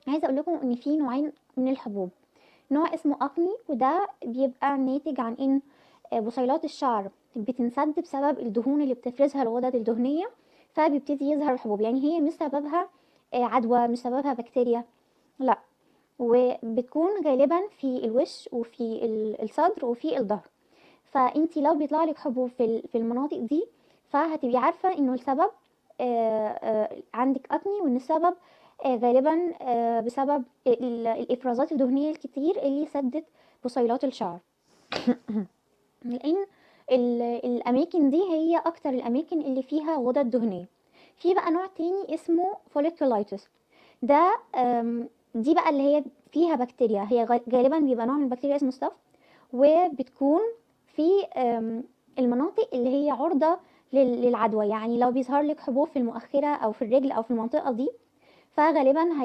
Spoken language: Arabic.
عايزه اقول لكم ان في نوعين من الحبوب. نوع اسمه اكني، وده بيبقى ناتج عن ان بصيلات الشعر بتنسد بسبب الدهون اللي بتفرزها الغدد الدهنيه، فبيبتدي يظهر الحبوب. يعني هي مش سببها عدوى، مش سببها بكتيريا، لا. وبتكون غالبا في الوش وفي الصدر وفي الظهر. فانتي لو بيطلع لك حبوب في المناطق دي، فهتبقي عارفه انه السبب عندك اكني، وان السبب غالبا بسبب الافرازات الدهنيه الكتير اللي سدت بصيلات الشعر. لان الاماكن دي هي اكتر الاماكن اللي فيها غدد دهنيه. في بقى نوع تاني اسمه فوليكولايتس. ده دي بقى اللي هي فيها بكتيريا، هي غالبا بيبقى نوع من البكتيريا اسمه ستاف، وبتكون في المناطق اللي هي عرضة للعدوى. يعني لو بيظهر لك حبوب في المؤخرة او في الرجل او في المنطقة دي، فغالبا